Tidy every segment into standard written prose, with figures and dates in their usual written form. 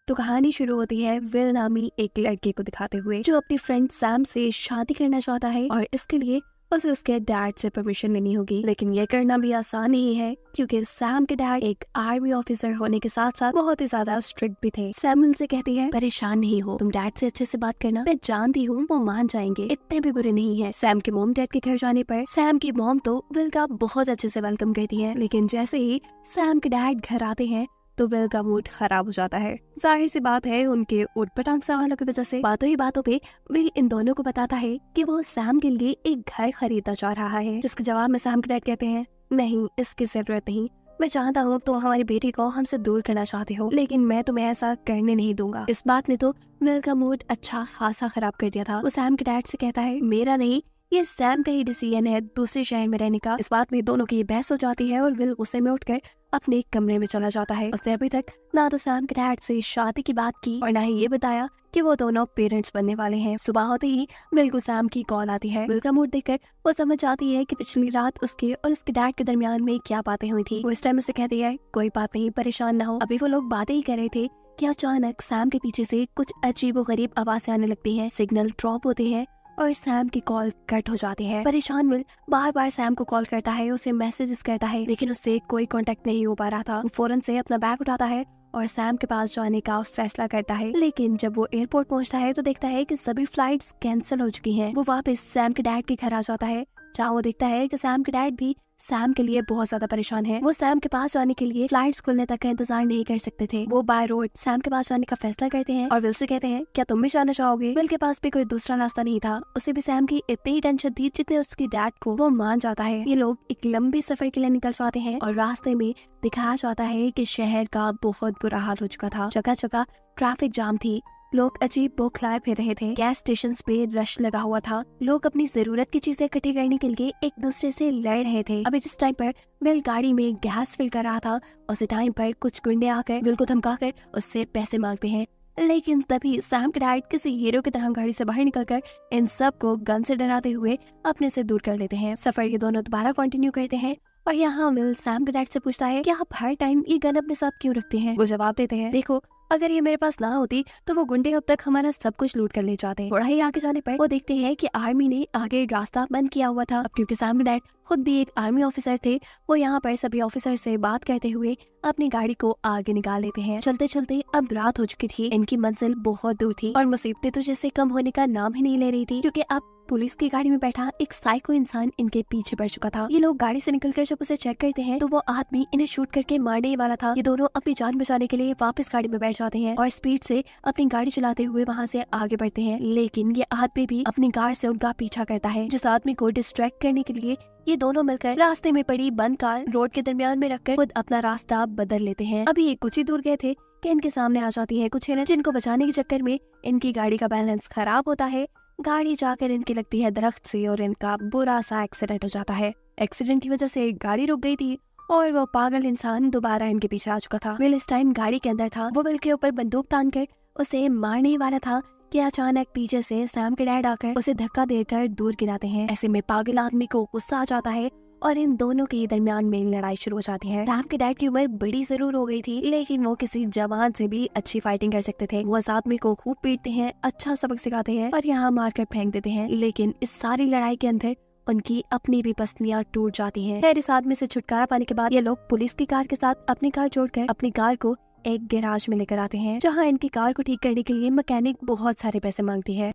तो कहानी शुरू होती है विल नामी एक लड़के को दिखाते हुए जो अपनी फ्रेंड सैम से शादी करना चाहता है और इसके लिए उसे उसके डैड से परमिशन लेनी होगी। लेकिन ये करना भी आसान नहीं है क्योंकि सैम के डैड एक आर्मी ऑफिसर होने के साथ साथ बहुत ही ज्यादा स्ट्रिक्ट भी थे। सैम उनसे कहती है परेशान नहीं हो, तुम डैड से अच्छे से बात करना, मैं जानती हूँ वो मान जाएंगे, इतने भी बुरे नहीं है। सैम के मॉम डैड के घर जाने पर सैम की मॉम तो विल का बहुत अच्छे से वेलकम करती है, लेकिन जैसे ही सैम के डैड घर आते हैं तो विल का मूड खराब हो जाता है। जाहिर सी बात है उनके उटपटांग सवालों की वजह से बातों ही बातों पे विल इन दोनों को बताता है कि वो सैम के लिए एक घर खरीदना चाह रहा है, जिसके जवाब में सैम के डैड कहते हैं नहीं, इसकी जरूरत नहीं, मैं जानता हूँ तुम हमारी बेटी को हमसे दूर करना चाहते हो, लेकिन मैं तुम्हें ऐसा करने नहीं दूंगा। इस बात ने तो विल का मूड अच्छा खासा खराब कर दिया था। वो सैम के डैड से कहता है मेरा नहीं, ये सैम का ही डिसीजन है दूसरे शहर में रहने का। इस बात में दोनों की बहस हो जाती है और विल गुस्से में उठकर अपने कमरे में चला जाता है। उसने अभी तक ना तो सैम के डैड से शादी की बात की और ना ही ये बताया कि वो दोनों पेरेंट्स बनने वाले हैं। सुबह होते ही विल को सैम की कॉल आती है। विल का मूड देखकर वो समझ जाती है कि पिछली रात उसके और उसके डैड के दरमियान में क्या बातें हुई थी। वो इस टाइम उसे कहती है कोई बात नहीं, परेशान ना हो, अभी वो लोग बातें ही कर रहे थे कि अचानक सैम के पीछे से कुछ अजीबोगरीब आवाजें आने लगती है, सिग्नल ड्रॉप होते हैं और सैम की कॉल कट हो जाती है। परेशान विल बार बार सैम को कॉल करता है, उसे मैसेजेस करता है, लेकिन उससे कोई कांटेक्ट नहीं हो पा रहा था। वो फौरन से अपना बैग उठाता है और सैम के पास जाने का फैसला करता है, लेकिन जब वो एयरपोर्ट पहुंचता है तो देखता है कि सभी फ्लाइट्स कैंसिल हो चुकी हैं। वो वापस सैम के डैड के घर आ जाता है, जहाँ वो देखता है कि सैम के डैड भी सैम के लिए बहुत ज्यादा परेशान है। वो सैम के पास जाने के लिए फ्लाइट्स खुलने तक का इंतजार नहीं कर सकते थे। वो बाय रोड सैम के पास जाने का फैसला करते हैं और विल से कहते हैं क्या तुम भी जाना चाहोगे। विल के पास भी कोई दूसरा रास्ता नहीं था, उसे भी सैम की इतनी ही टेंशन थी जितने उसके डैड को। वो मान जाता है। ये लोग एक लंबी सफर के लिए निकल जाते हैं और रास्ते में दिखाया जाता है कि शहर का बहुत बुरा हाल हो चुका था। जगह जगह ट्रैफिक जाम थी, लोग अजीब बौखलाए फिर रहे थे, गैस स्टेशन पे रश लगा हुआ था, लोग अपनी जरूरत की चीजें इकट्ठी करने के लिए एक दूसरे से लड़ रहे थे। अभी जिस टाइम पर विल गाड़ी में गैस फिल कर रहा था उसी टाइम पर कुछ गुंडे आकर विल को धमकाकर उससे पैसे मांगते हैं, लेकिन तभी सैम के डैड किसी हीरो की तरह गाड़ी से बाहर निकलकर इन सब को गन से डराते हुए अपने से दूर कर लेते हैं। सफर ये दोनों दोबारा कंटिन्यू करते हैं और यहाँ विल सैम के डैड से पूछता है कि आप हर टाइम ये गन अपने साथ क्यों रखते हैं। वो जवाब देते हैं देखो, अगर ये मेरे पास ना होती तो वो गुंडे अब तक हमारा सब कुछ लूट कर ले जाते। थोड़ा ही आगे जाने पर वो देखते हैं कि आर्मी ने आगे रास्ता बंद किया हुआ था। अब क्योंकि सैम के डैड खुद भी एक आर्मी ऑफिसर थे, वो यहाँ पर सभी ऑफिसर से बात करते हुए अपनी गाड़ी को आगे निकाल लेते हैं। चलते चलते अब रात हो चुकी थी, इनकी मंजिल बहुत दूर थी और मुसीबतें तो जैसे कम होने का नाम ही नहीं ले रही थी, क्योंकि अब पुलिस की गाड़ी में बैठा एक साइको इंसान इनके पीछे पड़ चुका था। ये लोग गाड़ी से निकलकर जब उसे चेक करते हैं तो वो आदमी इन्हें शूट करके मारने ही वाला था। ये दोनों अपनी जान बचाने के लिए वापस गाड़ी में बैठ जाते हैं और स्पीड से अपनी गाड़ी चलाते हुए वहाँ से आगे बढ़ते हैं, लेकिन ये आदमी भी अपनी कार से उनका पीछा करता है। जिस आदमी को डिस्ट्रैक्ट करने के लिए ये दोनों मिलकर रास्ते में पड़ी बंद कार रोड के दरमियान में रखकर खुद अपना रास्ता बदल लेते हैं। अभी ये कुछ ही दूर गए थे कि इनके सामने आ जाती है कुछ हिरन, जिनको बचाने के चक्कर में इनकी गाड़ी का बैलेंस खराब होता है। गाड़ी जाकर इनकी लगती है दरख्त से और इनका बुरा सा एक्सीडेंट हो जाता है। एक्सीडेंट की वजह से गाड़ी रुक गई थी और वो पागल इंसान दोबारा इनके पीछे आ चुका था। विल इस टाइम गाड़ी के अंदर था। वो विल के ऊपर बंदूक तान कर उसे मारने ही वाला था कि अचानक पीछे से सैम के डैड आकर उसे धक्का देकर दूर गिराते हैं। ऐसे में पागल आदमी को गुस्सा आ जाता है और इन दोनों के दरमियान में लड़ाई शुरू हो जाती है। सैम के डैड की उम्र बड़ी जरूर हो गई थी, लेकिन वो किसी जवान से भी अच्छी फाइटिंग कर सकते थे। वो उस आदमी को खूब पीटते हैं, अच्छा सबक सिखाते हैं और यहाँ मारकर फेंक देते हैं, लेकिन इस सारी लड़ाई के अंदर उनकी अपनी भी पसलियां टूट जाती हैं। खैर इस आदमी से छुटकारा पाने के बाद ये लोग पुलिस की कार के साथ अपनी कार जोड़कर अपनी कार को एक गैराज में लेकर आते हैं, जहाँ इनकी कार को ठीक करने के लिए मैकेनिक बहुत सारे पैसे मांगती है।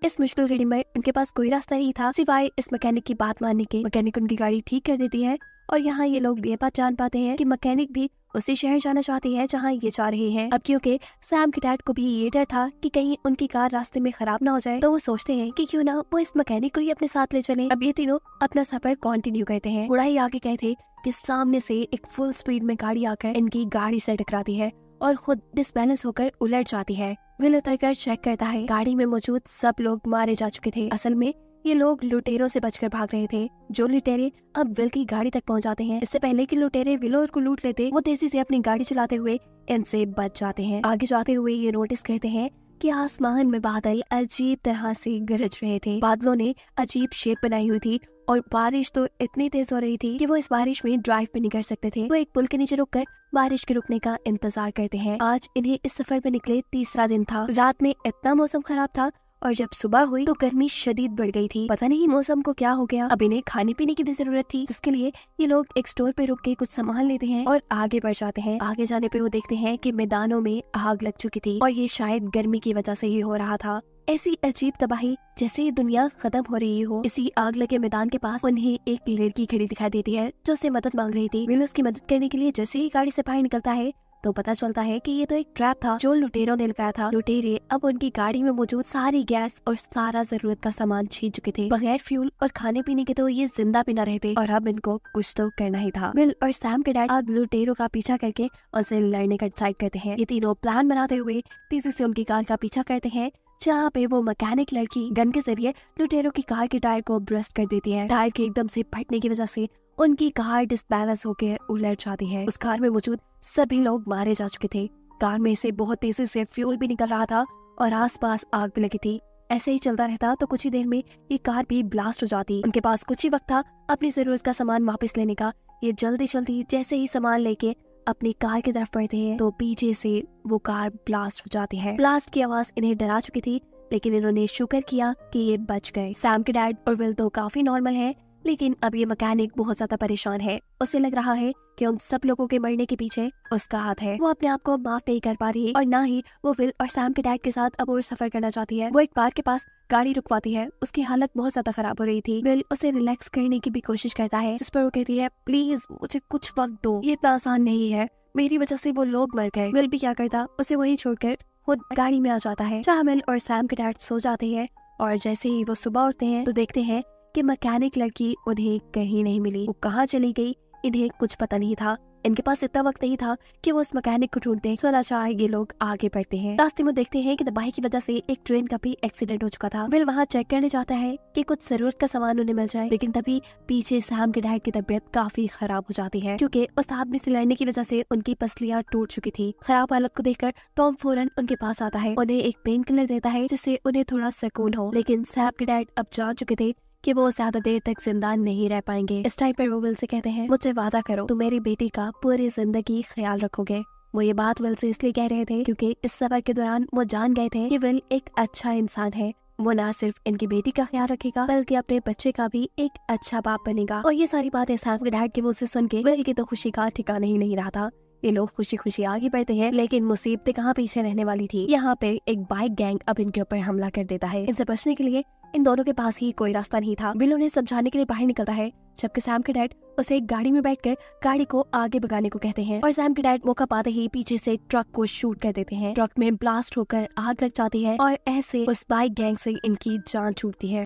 इस मुश्किल घड़ी में उनके पास कोई रास्ता नहीं था सिवाय इस मैकेनिक की बात मानने के। मैकेनिक उनकी गाड़ी ठीक कर देती है और यहाँ ये लोग ये बात जान पाते हैं कि मैकेनिक भी उसी शहर जाना चाहती है जहाँ ये जा रहे हैं। अब क्योंकि सैम के डैड को भी ये डर था कि कहीं उनकी कार रास्ते में खराब ना हो जाए, तो वो सोचते हैं कि क्यों ना वो इस मैकेनिक को ही अपने साथ ले चले। अब ये तीनों अपना सफर कंटिन्यू करते हैं। थोड़ा ही आगे गए थे कि सामने से एक फुल स्पीड में गाड़ी आकर इनकी गाड़ी से टकराती है और खुद डिसबैलेंस होकर उलट जाती है। विल उतरकर चेक करता है, गाड़ी में मौजूद सब लोग मारे जा चुके थे। असल में ये लोग लुटेरों से बचकर भाग रहे थे। जो लुटेरे अब विल की गाड़ी तक पहुंच जाते हैं, इससे पहले कि लुटेरे विल को लूट लेते, वो तेजी से अपनी गाड़ी चलाते हुए इनसे बच जाते हैं। आगे जाते हुए ये नोटिस करते हैं कि आसमान में बादल अजीब तरह से गरज रहे थे। बादलों ने अजीब शेप बनाई हुई थी और बारिश तो इतनी तेज हो रही थी कि वो इस बारिश में ड्राइव भी नहीं कर सकते थे। वो एक पुल के नीचे रुककर बारिश के रुकने का इंतजार करते हैं। आज इन्हें इस सफर पे निकले तीसरा दिन था। रात में इतना मौसम खराब था और जब सुबह हुई तो गर्मी शदीद बढ़ गई थी। पता नहीं मौसम को क्या हो गया। अब इन्हें खाने पीने की भी जरूरत थी, जिसके लिए ये लोग एक स्टोर पे रुक के कुछ सामान लेते हैं और आगे बढ़ जाते हैं। आगे जाने पे वो देखते हैं कि मैदानों में आग लग चुकी थी और ये शायद गर्मी की वजह से ही हो रहा था। ऐसी अजीब तबाही जैसे ये दुनिया खत्म हो रही हो। इसी आग लगे मैदान के पास उन्हें एक लड़की खड़ी दिखाई देती है जो उससे मदद मांग रही थी। विल उसकी मदद करने के लिए जैसे ही गाड़ी से बाहर निकलता है तो पता चलता है कि ये तो एक ट्रैप था जो लुटेरों ने लगाया था। लुटेरे अब उनकी गाड़ी में मौजूद सारी गैस और सारा जरूरत का सामान छीन चुके थे। बगैर फ्यूल और खाने पीने के तो ये जिंदा भी न रहते और अब इनको कुछ तो करना ही था। विल और सैम के डैड अब लुटेरों का पीछा करके उनसे लड़ने का डिसाइड करते हैं। ये तीनों प्लान बनाते हुए तेजी से उनकी कार का पीछा करते हैं, जहाँ पे वो मैकेनिक लड़की गन के जरिए लुटेरों की कार के टायर को ब्रस्ट कर देती है। टायर के एकदम से फटने की वजह से उनकी कार डिसबैलेंस होकर उलट जाती है। उस कार में मौजूद सभी लोग मारे जा चुके थे। कार में से बहुत तेजी से फ्यूल भी निकल रहा था और आसपास आग भी लगी थी। ऐसे ही चलता रहता तो कुछ ही देर में ये कार भी ब्लास्ट हो जाती। उनके पास कुछ ही वक्त था अपनी जरूरत का सामान वापस लेने का। ये जल्दी जल्दी जैसे ही सामान लेके अपनी कार की तरफ बढ़ते हैं तो पीछे से वो कार ब्लास्ट हो जाती है। ब्लास्ट की आवाज इन्हें डरा चुकी थी, लेकिन इन्होंने शुक्र किया कि ये बच गए। सैम के डैड और विल तो काफी नॉर्मल है, लेकिन अब ये मैकेनिक बहुत ज्यादा परेशान है। उसे लग रहा है कि उन सब लोगों के मरने के पीछे उसका हाथ है। वो अपने आप को माफ नहीं कर पा रही और ना ही वो विल और सैम के डैड के साथ अब और सफर करना चाहती है। वो एक पार्क के पास गाड़ी रुकवाती है। उसकी हालत बहुत ज्यादा खराब हो रही थी। विल उसे रिलैक्स करने की भी कोशिश करता है, जिस पर वो कहती है प्लीज मुझे कुछ वक्त दो, ये इतना आसान नहीं है, मेरी वजह से वो लोग मर गए। विल भी क्या करता, उसे वही छोड़कर खुद गाड़ी में आ जाता है। जहाँ विल और सैम के डैड सो जाते हैं और जैसे ही वो सुबह उठते हैं तो देखते हैं कि मैकेनिक लड़की उन्हें कहीं नहीं मिली। वो कहाँ चली गई इन्हें कुछ पता नहीं था। इनके पास इतना वक्त नहीं था कि वो उस मैकेनिक को ढूंढते। सोनाचार ये लोग आगे बढ़ते हैं। रास्ते में देखते हैं कि तबाही की वजह से एक ट्रेन का भी एक्सीडेंट हो चुका था। विल वहाँ चेक करने जाता है कि कुछ जरूरत का सामान उन्हें मिल जाए, लेकिन तभी पीछे सैम के डैड की तबीयत काफी खराब हो जाती है, क्योंकि उस आदमी से लड़ने की वजह से उनकी पसलियां टूट चुकी थी। खराब हालत को देखकर टॉम फौरन उनके पास आता है, उन्हें एक पेन किलर देता है जिससे उन्हें थोड़ा सुकून हो। लेकिन सैम के डैड अब जान चुके थे कि वो ज्यादा देर तक जिंदा नहीं रह पाएंगे। इस टाइम पर वो विल से कहते हैं मुझसे वादा करो तुम मेरी बेटी का पूरी जिंदगी ख्याल रखोगे। वो ये बात विल से इसलिए कह रहे थे क्योंकि इस सफर के दौरान वो जान गए थे कि विल एक अच्छा इंसान है। वो न सिर्फ इनकी बेटी का ख्याल रखेगा बल्कि अपने बच्चे का भी एक अच्छा बाप बनेगा। और ये सारी बातें सैम के डैड के मुंह से सुन के विल की तो खुशी का ठिकाना ही नहीं रहा था। ये लोग खुशी खुशी आगे बढ़ते हैं, लेकिन मुसीबतें कहाँ पीछे रहने वाली थी। यहाँ पे एक बाइक गैंग अब इनके ऊपर हमला कर देता है। इनसे बचने के लिए इन दोनों के पास ही कोई रास्ता नहीं था। विल उन्हें समझाने के लिए बाहर निकलता है, जबकि सैम के डैड उसे एक गाड़ी में बैठकर गाड़ी को आगे भगाने को कहते हैं और सैम के डैड मौका पाते ही पीछे से ट्रक को शूट कर देते हैं। ट्रक में ब्लास्ट होकर आग लग जाती है और ऐसे उस बाइक गैंग से इनकी जान छूटती है।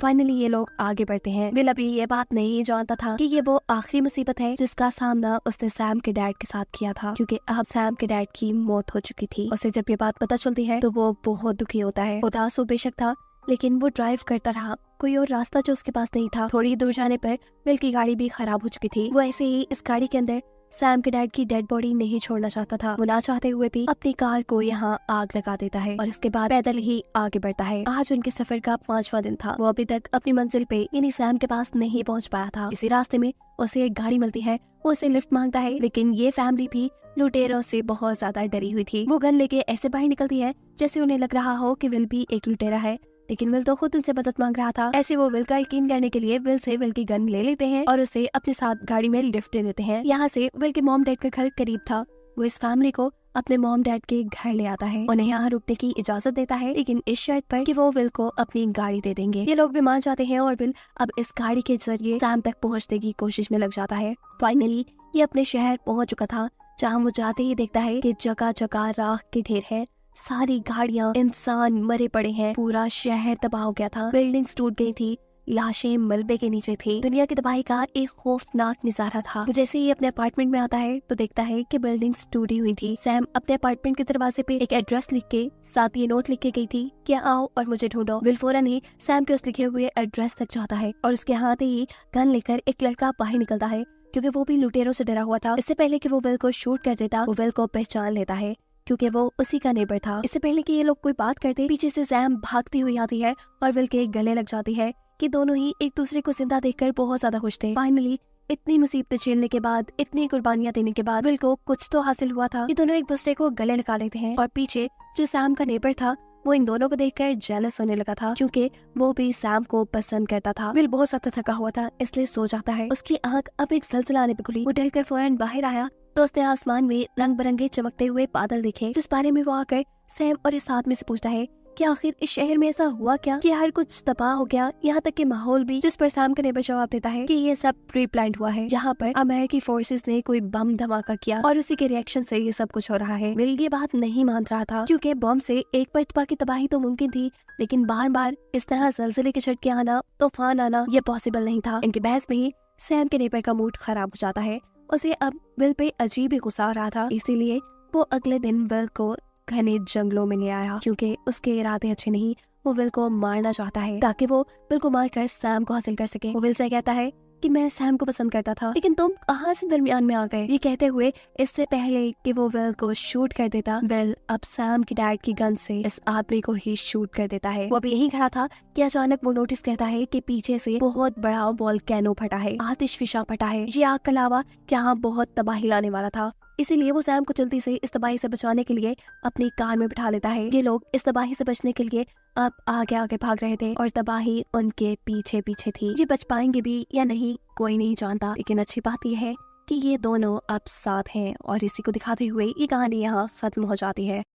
फाइनली ये लोग आगे बढ़ते हैं। विल अभी ये बात नहीं जानता था कि ये वो आखिरी मुसीबत है जिसका सामना उसने सैम के डैड के साथ किया था, क्योंकि अब सैम के डैड की मौत हो चुकी थी। उसे जब ये बात पता चलती है तो वो बहुत दुखी होता है। उदास वो बेशक था, लेकिन वो ड्राइव करता रहा। कोई और रास्ता जो उसके पास नहीं था। थोड़ी दूर जाने पर विल की गाड़ी भी खराब हो चुकी थी। वो ऐसे ही इस गाड़ी के अंदर सैम के डैड की डेड बॉडी नहीं छोड़ना चाहता था। वो ना चाहते हुए भी अपनी कार को यहाँ आग लगा देता है और इसके बाद पैदल ही आगे बढ़ता है। आज उनके सफर का 5वां दिन था। वो अभी तक अपनी मंजिल पे यानी सैम के पास नहीं पहुँच पाया था। इसी रास्ते में उसे एक गाड़ी मिलती है। वो उसे लिफ्ट मांगता है, लेकिन ये फैमिली भी लुटेरों से बहुत ज्यादा डरी हुई थी। वो गन लेके ऐसे बाहर निकलती है जैसे उन्हें लग रहा हो कि विल भी एक लुटेरा है, लेकिन विल तो खुद उनसे मदद मांग रहा था। ऐसे वो विल का यकीन करने के लिए विल से विल की गन ले लेते हैं और उसे अपने साथ गाड़ी में लिफ्ट दे देते हैं। यहाँ से विल के मॉम डैड का घर करीब था। वो इस फैमिली को अपने मॉम डैड के घर ले आता है, उन्हें यहाँ रुकने की इजाजत देता है, लेकिन इस शर्त पर कि वो विल को अपनी गाड़ी दे देंगे। ये लोग भी मान जाते हैं और विल अब इस गाड़ी के जरिए सैम तक पहुँचने की कोशिश में लग जाता है। फाइनली ये अपने शहर पहुँच चुका था, जहाँ वो जाते ही देखता है कि जगह जगह राख के ढेर है। सारी गाड़ियाँ, इंसान मरे पड़े हैं। पूरा शहर तबाह हो गया था। बिल्डिंग्स टूट गई थी, लाशें मलबे के नीचे थी। दुनिया की तबाही का एक खौफनाक नजारा था। वो जैसे ही अपने अपार्टमेंट में आता है तो देखता है कि बिल्डिंग्स टूटी हुई थी। सैम अपने अपार्टमेंट के दरवाजे पे एक एड्रेस लिख के साथ ये नोट लिख के गई थी कि आओ और मुझे ढूंढो। विल फौरन ही सैम के उस लिखे हुए एड्रेस तक जाता है और उसके हाथ ही गन लेकर एक लड़का बाहर निकलता है, क्योंकि वो भी लुटेरों से डरा हुआ था। इससे पहले कि वो विल को शूट कर देता, वो विल को पहचान लेता है क्योंकि वो उसी का नेबर था। इससे पहले कि ये लोग कोई बात करते, पीछे से सैम भागती हुई आती है और विल के गले लग जाती है। कि दोनों ही एक दूसरे को जिंदा देखकर बहुत ज्यादा खुश थे। फाइनली इतनी मुसीबतें झेलने के बाद, इतनी कुर्बानियां देने के बाद विल को कुछ तो हासिल हुआ था। ये दोनों एक दूसरे को गले लगा लेते हैं और पीछे जो सैम का नेबर था वो इन दोनों को देखकर जेलस होने लगा था, क्योंकि वो भी सैम को पसंद करता था। विल बहुत ज्यादा थका हुआ था, इसलिए सो जाता है। उसकी आंख अब एक जलजला आने पे खुली। वो डर कर फौरन बाहर आया तो उसने आसमान में रंग बिरंगे चमकते हुए बादल देखे, जिस बारे में वो आकर सैम और इस आदमी से पूछता है कि आखिर इस शहर में ऐसा हुआ क्या कि हर कुछ तबाह हो गया, यहाँ तक कि माहौल भी। जिस पर सैम का नेबर जवाब देता है कि ये सब प्री प्लान्ड हुआ है, यहाँ पर अमेरिकी फोर्सेस ने कोई बम धमाका किया और उसी के रिएक्शन से ये सब कुछ हो रहा है। विल ये बात नहीं मान रहा था, क्योंकि बम से एक मरतबा की तबाही तो मुमकिन थी, लेकिन बार बार इस तरह जलजले के झटके आना, तूफान आना, ये पॉसिबल नहीं था। इनके बहस में ही सैम के नेबर का मूड खराब हो जाता है। उसे अब विल पे अजीब ही गुस्सा आ रहा था, इसीलिए वो अगले दिन विल को घने जंगलों में ले आया, क्योंकि उसके इरादे अच्छे नहीं। वो विल को मारना चाहता है ताकि वो विल को मारकर सैम को हासिल कर सके। वो विल से कहता है कि मैं सैम को पसंद करता था, लेकिन तुम कहाँ से दरमियान में आ गए। ये कहते हुए इससे पहले कि वो विल को शूट कर देता, विल अब सैम की डैड की गन से इस आदमी को ही शूट कर देता है। वो अभी यहीं खड़ा था कि अचानक वो नोटिस करता है कि पीछे से बहुत बड़ा वोल्केनो फटा है, आतिशफिशा फटा है। ये आग के अलावा यहाँ बहुत तबाही लाने वाला था, इसीलिए वो सैम को जल्दी से इस तबाही से बचाने के लिए अपनी कार में बिठा लेता है। ये लोग इस तबाही से बचने के लिए अब आगे आगे भाग रहे थे और तबाही उनके पीछे पीछे थी। ये बच पाएंगे भी या नहीं कोई नहीं जानता, लेकिन अच्छी बात यह है कि ये दोनों अब साथ हैं और इसी को दिखाते हुए ये कहानी यहाँ खत्म हो जाती है।